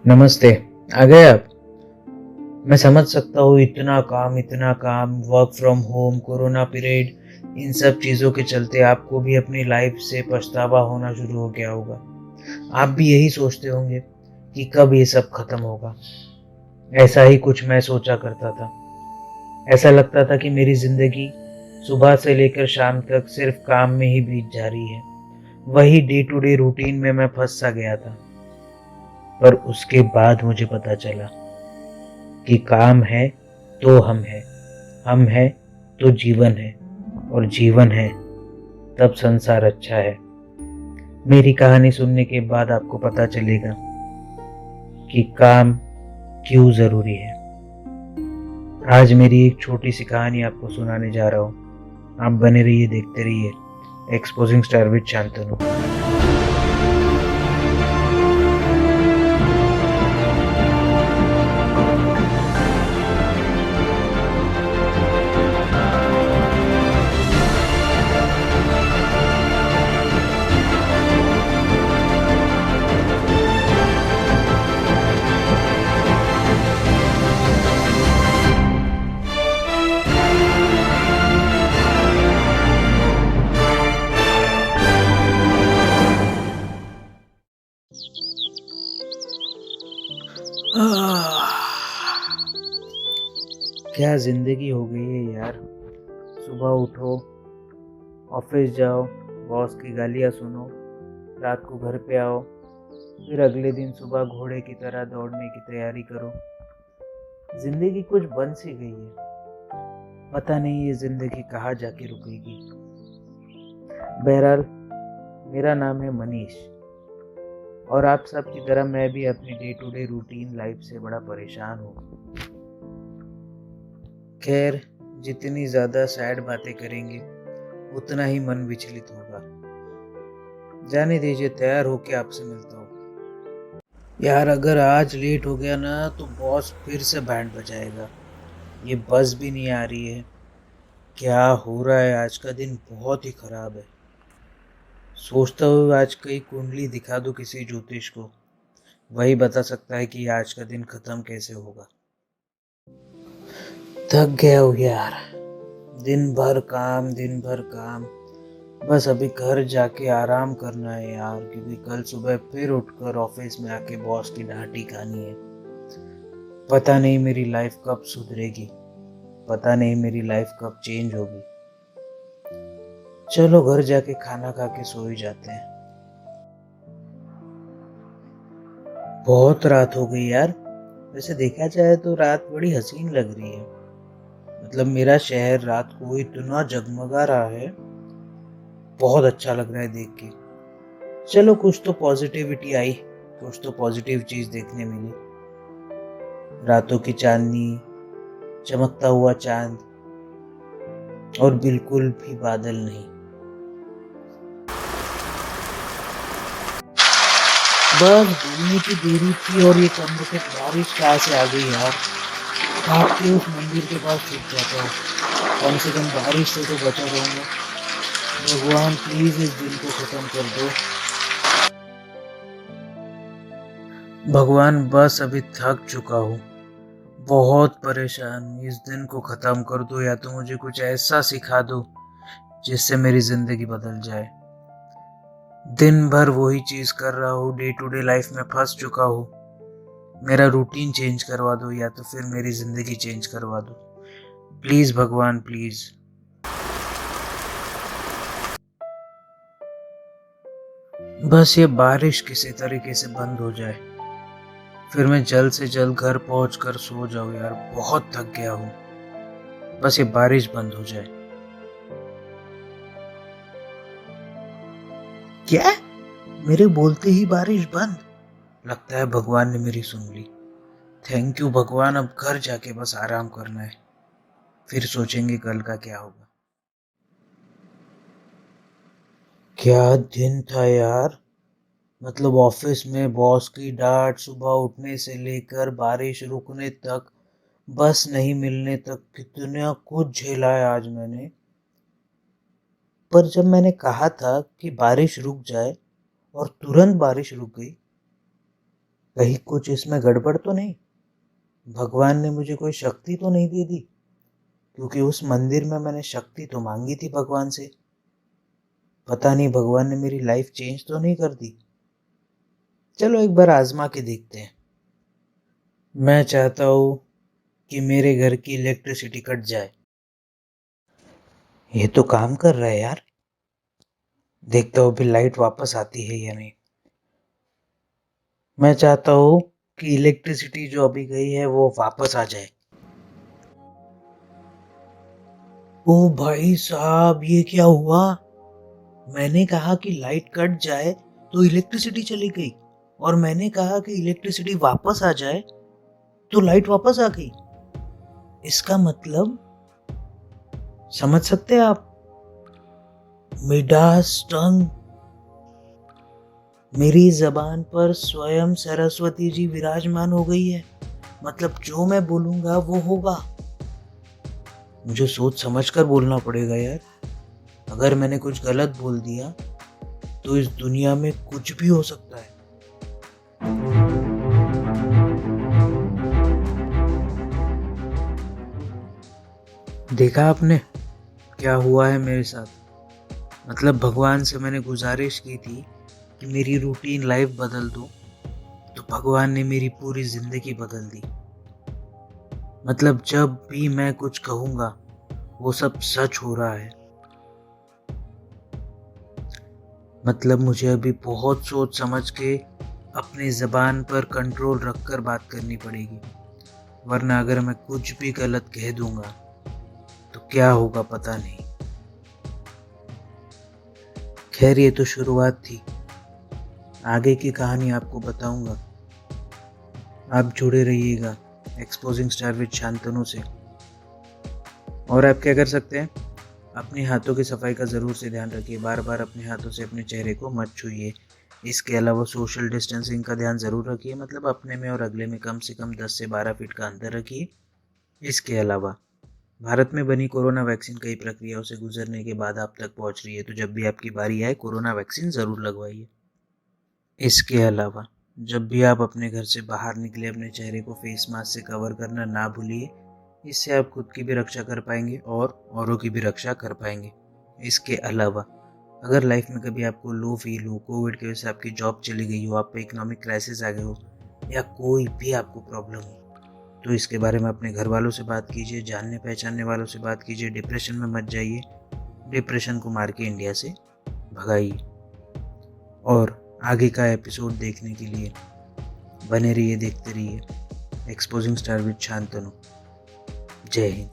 नमस्ते। आ गए आप? मैं समझ सकता हूँ इतना काम, work from home, corona period, इन सब चीज़ों के चलते आपको भी अपनी लाइफ से पछतावा होना शुरू हो गया होगा। आप भी यही सोचते होंगे कि कब ये सब खत्म होगा। ऐसा ही कुछ मैं सोचा करता था। ऐसा लगता था कि मेरी ज़िंदगी सुबह से लेकर शाम तक सिर्फ काम में ही बीत जा रही है। वही डे टू डे रूटीन में मैं फँस सा गया था। पर उसके बाद मुझे पता चला कि काम है तो हम हैं तो जीवन है, और जीवन है तब संसार अच्छा है। मेरी कहानी सुनने के बाद आपको पता चलेगा कि काम क्यों ज़रूरी है। आज मेरी एक छोटी सी कहानी आपको सुनाने जा रहा हूँ। आप बने रहिए, देखते रहिए एक्सपोजिंग स्टार विद शांतनु। क्या ज़िंदगी हो गई है यार। सुबह उठो, ऑफिस जाओ, बॉस की गालियाँ सुनो, रात को घर पे आओ, फिर अगले दिन सुबह घोड़े की तरह दौड़ने की तैयारी करो। ज़िंदगी कुछ बन सी गई है। पता नहीं ये ज़िंदगी कहाँ जाके रुकेगी। बहरहाल, मेरा नाम है मनीष, और आप सब की तरह मैं भी अपनी day to day routine life से बड़ा परेशान हूँ। खैर, जितनी ज़्यादा सैड बातें करेंगे उतना ही मन विचलित होगा। जाने दीजिए, तैयार होके आपसे मिलता हूँ। यार, अगर आज लेट हो गया ना तो बॉस फिर से बैंड बजाएगा। ये बस भी नहीं आ रही है। क्या हो रहा है, आज का दिन बहुत ही खराब है। सोचता हूँ आज कई कुंडली दिखा दूँ किसी ज्योतिष को, वही बता सकता है कि आज का दिन खत्म कैसे होगा। थक गया हूँ यार। दिन भर काम। बस अभी घर जाके आराम करना है यार, क्योंकि कल सुबह फिर उठकर ऑफिस में आके बॉस की डांटी खानी है। पता नहीं मेरी लाइफ कब सुधरेगी, पता नहीं मेरी लाइफ कब चेंज होगी। चलो घर जाके खाना खा के सो ही जाते हैं। बहुत रात हो गई यार। वैसे देखा जाए तो रात बड़ी हसीन लग रही है। मतलब मेरा शहर रात को इतना जगमगा रहा है, बहुत अच्छा लग रहा है देख के। चलो, कुछ तो पॉजिटिविटी आई, कुछ तो पॉजिटिव चीज देखने मिली। रातों की चांदनी, चमकता हुआ चांद, और बिल्कुल भी बादल नहीं। बस बोलने की देरी थी और ये कमरे पे बारिश कहाँ से आ गई यार। भाग के उस मंदिर के पास छुप जाता हूँ, कम से कम बारिश से तो बचा रहूंगा। भगवान प्लीज इस दिन को खत्म कर दो। भगवान, बस अभी थक चुका हूँ, बहुत परेशान हूँ। इस दिन को खत्म कर दो, या तो मुझे कुछ ऐसा सिखा दो जिससे मेरी जिंदगी बदल जाए। दिन भर वही चीज कर रहा हूँ, डे टू डे लाइफ में फंस चुका हूँ। मेरा रूटीन चेंज करवा दो, या तो फिर मेरी जिंदगी चेंज करवा दो। प्लीज भगवान, प्लीज। बस ये बारिश किसी तरीके से बंद हो जाए, फिर मैं जल्द से जल्द घर पहुंच कर सो जाऊं यार। बहुत थक गया हूँ। बस ये बारिश बंद हो जाए। क्या? मेरे बोलते ही बारिश बंद? लगता है भगवान ने मेरी सुन ली। थैंक यू भगवान। अब घर जाके बस आराम करना है, फिर सोचेंगे कल का क्या होगा। क्या दिन था यार। मतलब ऑफिस में बॉस की डांट, सुबह उठने से लेकर बारिश रुकने तक, बस नहीं मिलने तक, कितना कुछ झेला है आज मैंने। पर जब मैंने कहा था कि बारिश रुक जाए और तुरंत बारिश रुक गई, कहीं कुछ इसमें गड़बड़ तो नहीं? भगवान ने मुझे कोई शक्ति तो नहीं दे दी? क्योंकि उस मंदिर में मैंने शक्ति तो मांगी थी भगवान से। पता नहीं भगवान ने मेरी लाइफ चेंज तो नहीं कर दी। चलो एक बार आजमा के देखते हैं। मैं चाहता हूँ कि मेरे घर की इलेक्ट्रिसिटी कट जाए। ये तो काम कर रहा है यार। देखता हूँ फिर लाइट वापस आती है या नहीं। मैं चाहता हूँ कि इलेक्ट्रिसिटी जो अभी गई है वो वापस आ जाए। ओ भाई साहब, ये क्या हुआ? मैंने कहा कि लाइट कट जाए तो इलेक्ट्रिसिटी चली गई, और मैंने कहा कि इलेक्ट्रिसिटी वापस आ जाए तो लाइट वापस आ गई। इसका मतलब समझ सकते हैं आप? मिडास टंग। मेरी जबान पर स्वयं सरस्वती जी विराजमान हो गई है। मतलब जो मैं बोलूंगा वो होगा। मुझे सोच समझ कर बोलना पड़ेगा यार। अगर मैंने कुछ गलत बोल दिया तो इस दुनिया में कुछ भी हो सकता है। देखा आपने क्या हुआ है मेरे साथ? मतलब भगवान से मैंने गुजारिश की थी कि मेरी रूटीन लाइफ बदल दो, तो भगवान ने मेरी पूरी जिंदगी बदल दी। मतलब जब भी मैं कुछ कहूँगा वो सब सच हो रहा है। मतलब मुझे अभी बहुत सोच समझ के अपनी ज़बान पर कंट्रोल रखकर बात करनी पड़ेगी, वरना अगर मैं कुछ भी गलत कह दूंगा तो क्या होगा पता नहीं। खैर ये तो शुरुआत थी, आगे की कहानी आपको बताऊंगा। आप जुड़े रहिएगा एक्सपोजिंग स्टार विद शांतनु से। और आप क्या कर सकते हैं? अपने हाथों की सफाई का ज़रूर से ध्यान रखिए। बार बार अपने हाथों से अपने चेहरे को मत छूइए। इसके अलावा सोशल डिस्टेंसिंग का ध्यान ज़रूर रखिए। मतलब अपने में और अगले में कम से कम 10 से 12 फीट का अंतर रखिए। इसके अलावा भारत में बनी कोरोना वैक्सीन कई प्रक्रियाओं से गुजरने के बाद आप तक पहुंच रही है, तो जब भी आपकी बारी आए कोरोना वैक्सीन ज़रूर लगवाइए। इसके अलावा जब भी आप अपने घर से बाहर निकले अपने चेहरे को फेस मास्क से कवर करना ना भूलिए। इससे आप खुद की भी रक्षा कर पाएंगे और औरों की भी रक्षा कर पाएंगे। इसके अलावा अगर लाइफ में कभी आपको लो फील हो, कोविड की वजह से आपकी जॉब चली गई हो, आप पे इकोनॉमिक क्राइसिस आ गए हो, या कोई भी आपको प्रॉब्लम हो, तो इसके बारे में अपने घर वालों से बात कीजिए, जानने पहचानने वालों से बात कीजिए। डिप्रेशन में मत जाइए, डिप्रेशन को मार के इंडिया से भगाइए। और आगे का एपिसोड देखने के लिए बने रहिए, देखते रहिए एक्सपोजिंग स्टार विद शांतनु। जय हिंद।